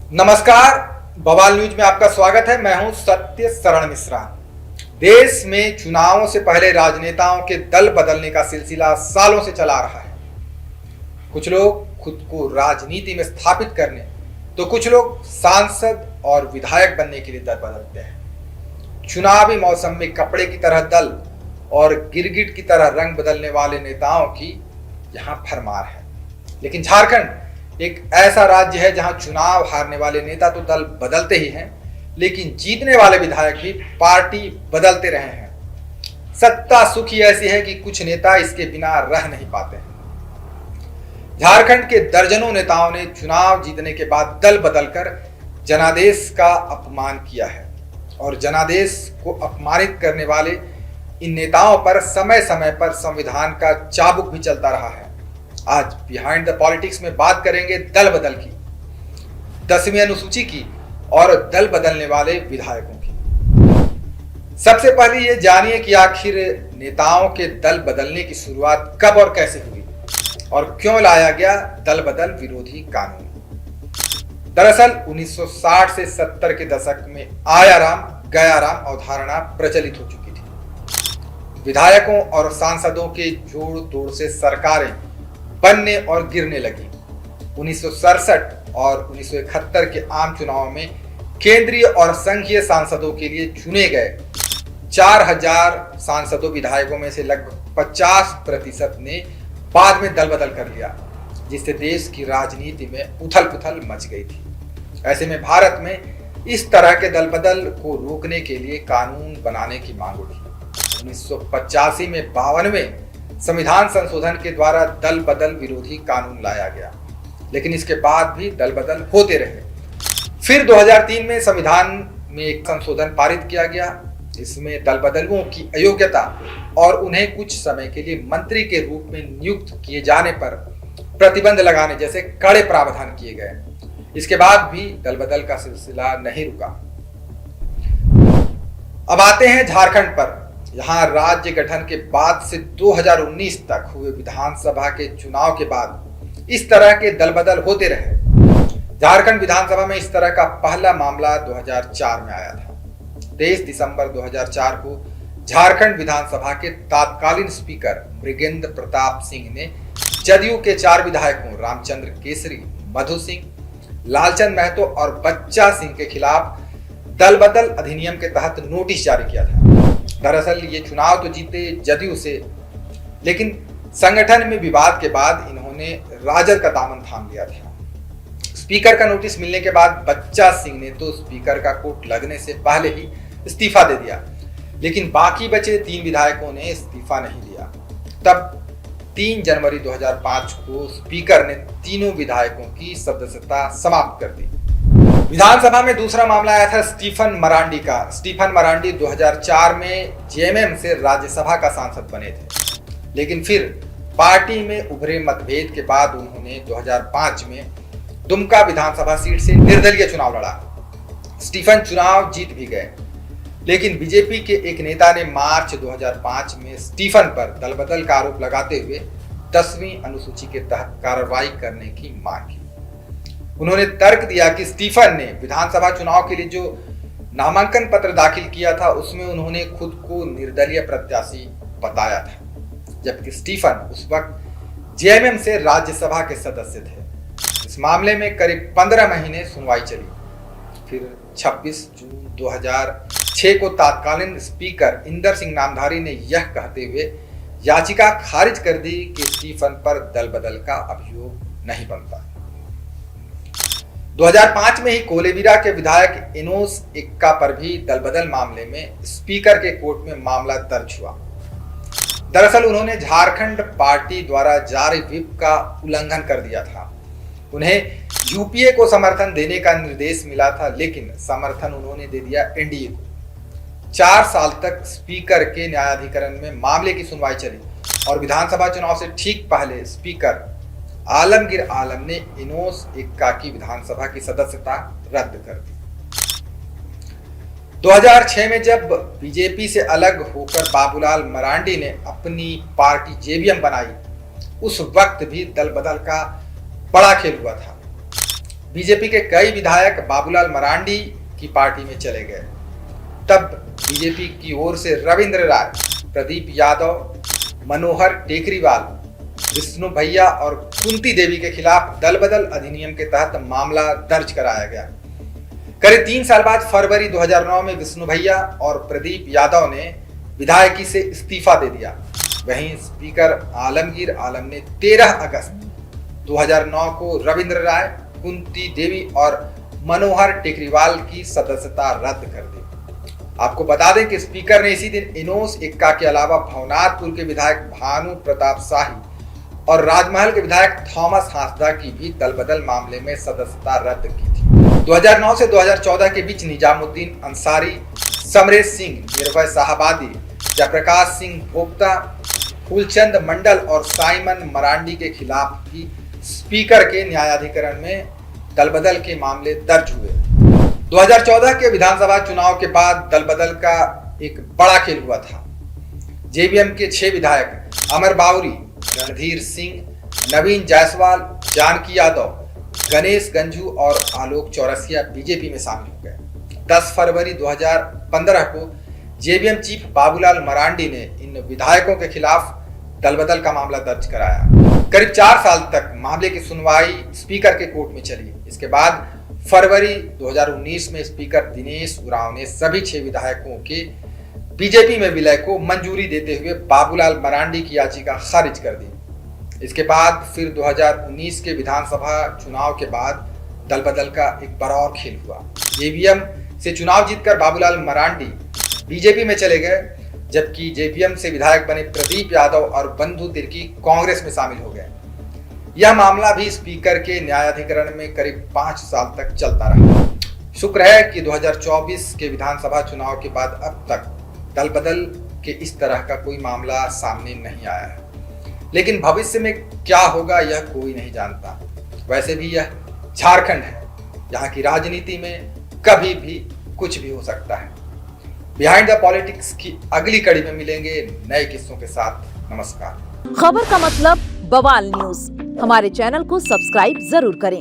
नमस्कार, बवाल न्यूज में आपका स्वागत है। मैं हूं सत्य शरण मिश्रा। देश में चुनावों से पहले राजनेताओं के दल बदलने का सिलसिला सालों से चला रहा है। कुछ लोग खुद को राजनीति में स्थापित करने तो कुछ लोग सांसद और विधायक बनने के लिए दल बदलते हैं। चुनावी मौसम में कपड़े की तरह दल और गिरगिट की तरह रंग बदलने वाले नेताओं की यहां भरमार है। लेकिन झारखंड एक ऐसा राज्य है जहां चुनाव हारने वाले नेता तो दल बदलते ही हैं, लेकिन जीतने वाले विधायक भी पार्टी बदलते रहे हैं। सत्ता सुख ही ऐसी है कि कुछ नेता इसके बिना रह नहीं पाते हैं। झारखंड के दर्जनों नेताओं ने चुनाव जीतने के बाद दल बदलकर जनादेश का अपमान किया है और जनादेश को अपमानित करने वाले इन नेताओं पर समय समय पर संविधान का चाबुक भी चलता रहा है। आज बिहाइंड द पॉलिटिक्स में बात करेंगे दल बदल की, 10वीं अनुसूची की और दल बदलने वाले विधायकों की। सबसे पहले ये जानिए कि आखिर नेताओं के दल बदलने की शुरुआत कब और कैसे हुई और क्यों लाया गया दल बदल विरोधी कानून। दरअसल 1960 से 70 के दशक में आया राम गया राम अवधारणा प्रचलित हो चुकी थी। विधायकों और सांसदों के जोड़ तोड़ से सरकारें बनने और गिरने लगी। 1967 और 1971 के आम चुनाव में केंद्रीय और संघीय सांसदों के लिए चुने गए 4000 सांसदों विधायकों में से लगभग 50% ने बाद में दल बदल कर लिया, जिससे देश की राजनीति में उथल पुथल मच गई थी। ऐसे में भारत में इस तरह के दल बदल को रोकने के लिए कानून बनाने की मांग उठी। 1985 में 52वें संविधान संशोधन के द्वारा दल बदल विरोधी कानून लाया गया, लेकिन इसके बाद भी दल बदल होते रहे। फिर 2003 में संविधान में एक संशोधन पारित किया गया। इसमें दल बदलुओं की अयोग्यता और उन्हें कुछ समय के लिए मंत्री के रूप में नियुक्त किए जाने पर प्रतिबंध लगाने जैसे कड़े प्रावधान किए गए। इसके बाद भी दल बदल का सिलसिला नहीं रुका। अब आते हैं झारखंड पर। यहाँ राज्य गठन के बाद से 2019 तक हुए विधानसभा के चुनाव के बाद इस तरह के दल बदल होते रहे। झारखंड विधानसभा में इस तरह का पहला मामला 2004 में आया था। 23 दिसंबर 2004 को झारखंड विधानसभा के तत्कालीन स्पीकर मृगेंद्र प्रताप सिंह ने जदयू के 4 विधायकों रामचंद्र केसरी, मधु सिंह, लालचंद महतो और बच्चा सिंह के खिलाफ दल बदल अधिनियम के तहत नोटिस जारी किया था। दरअसल ये चुनाव तो जीते जदयू से, लेकिन संगठन में विवाद के बाद इन्होंने राजद का दामन थाम लिया था। स्पीकर का नोटिस मिलने के बाद बच्चा सिंह ने तो स्पीकर का कोर्ट लगने से पहले ही इस्तीफा दे दिया, लेकिन बाकी बचे 3 विधायकों ने इस्तीफा नहीं लिया। तब 3 जनवरी 2005 को स्पीकर ने तीनों विधायकों की सदस्यता समाप्त कर दी। विधानसभा में दूसरा मामला आया था स्टीफन मरांडी का। स्टीफन मरांडी 2004 में जेएमएम से राज्यसभा का सांसद बने थे, लेकिन फिर पार्टी में उभरे मतभेद के बाद उन्होंने 2005 में दुमका विधानसभा सीट से निर्दलीय चुनाव लड़ा। स्टीफन चुनाव जीत भी गए, लेकिन बीजेपी के एक नेता ने मार्च 2005 में स्टीफन पर दल बदल का आरोप लगाते हुए 10वीं अनुसूची के तहत कार्रवाई करने की मांग की। उन्होंने तर्क दिया कि स्टीफन ने विधानसभा चुनाव के लिए जो नामांकन पत्र दाखिल किया था उसमें उन्होंने खुद को निर्दलीय प्रत्याशी बताया था, जबकि स्टीफन उस वक्त जेएमएम से राज्यसभा के सदस्य थे। इस मामले में करीब 15 महीने सुनवाई चली। फिर 26 जून 2006 को तत्कालीन स्पीकर इंदर सिंह नामधारी ने यह कहते हुए याचिका खारिज कर दी कि स्टीफन पर दल बदल का अभियोग नहीं बनता। 2005 में ही कोलेबिरा के विधायक एनोस एक्का पर भी दल बदल मामले में स्पीकर के कोर्ट में मामला दर्ज हुआ। दरअसल उन्होंने झारखंड पार्टी द्वारा जारी व्हिप का उल्लंघन कर दिया था। उन्हें यूपीए को समर्थन देने का निर्देश मिला था, लेकिन समर्थन उन्होंने दे दिया एनडीए को। 4 साल तक स्पीकर के न्यायाधिकरण में मामले की सुनवाई चली और विधानसभा चुनाव से ठीक पहले स्पीकर आलमगीर आलम ने एनोस एक्का की विधानसभा की सदस्यता रद्द कर दी। 2006 में जब बीजेपी से अलग होकर बाबूलाल मरांडी ने अपनी पार्टी जेवीएम बनाई, उस वक्त भी दल बदल का बड़ा खेल हुआ था। बीजेपी के कई विधायक बाबूलाल मरांडी की पार्टी में चले गए। तब बीजेपी की ओर से रविंद्र राय, प्रदीप यादव, मनोहर टेकरीवाल, विष्णु भैया और कुंती देवी के खिलाफ दल बदल अधिनियम के तहत मामला दर्ज कराया गया। करीब 3 साल बाद फरवरी 2009 में विष्णु भैया और प्रदीप यादव ने विधायकी से इस्तीफा दे दिया। वहीं स्पीकर आलमगीर आलम ने 13 अगस्त 2009 को रविंद्र राय, कुंती देवी और मनोहर टेकरीवाल की सदस्यता रद्द कर दी। आपको बता दें कि स्पीकर ने इसी दिन इनोस इक्का के अलावा भवनाथपुर के विधायक भानु प्रताप शाही और राजमहल के विधायक थॉमस हांसदा की भी दल बदल मामले में सदस्यता रद्द की थी। 2009 से 2014 के बीच निजामुद्दीन अंसारी, समरेश सिंह, निर्भय शाहबादी, जयप्रकाश सिंह भोक्ता, फूलचंद मंडल और साइमन मरांडी के खिलाफ भी स्पीकर के न्यायाधिकरण में दल बदल के मामले दर्ज हुए। 2014 के विधानसभा चुनाव के बाद दल बदल का एक बड़ा खेल हुआ था। जेवीएम के 6 विधायक अमर बावरी, रणधीर सिंह, नवीन जायसवाल, जानकी यादव, गणेश गंजू और आलोक चौरसिया बीजेपी में शामिल हो गए। 10 फरवरी 2015 को जेवीएम चीफ बाबूलाल मरांडी ने इन विधायकों के खिलाफ दल बदल का मामला दर्ज कराया। करीब 4 साल तक मामले की सुनवाई स्पीकर के कोर्ट में चली। इसके बाद फरवरी 2019 में स्पीकर दिनेश उरांव ने सभी 6 विधायकों के बीजेपी में विलय को मंजूरी देते हुए बाबूलाल मरांडी की याचिका खारिज कर दी। इसके बाद फिर 2019 के विधानसभा चुनाव के बाद दल बदल का एक बड़ा और खेल हुआ। जेवीएम से चुनाव जीतकर बाबूलाल मरांडी बीजेपी में चले गए, जबकि जेवीएम से विधायक बने प्रदीप यादव और बंधु तिर्की कांग्रेस में शामिल हो गए। यह मामला भी स्पीकर के न्यायाधिकरण में करीब 5 साल तक चलता रहा। शुक्र है कि 2024 के विधानसभा चुनाव के बाद अब तक दल बदल के इस तरह का कोई मामला सामने नहीं आया है। लेकिन भविष्य में क्या होगा यह कोई नहीं जानता। वैसे भी यह झारखंड है, यहाँ की राजनीति में कभी भी कुछ भी हो सकता है। बिहाइंड द पॉलिटिक्स की अगली कड़ी में मिलेंगे नए किस्सों के साथ। नमस्कार। खबर का मतलब बवाल न्यूज। हमारे चैनल को सब्सक्राइब जरूर करें।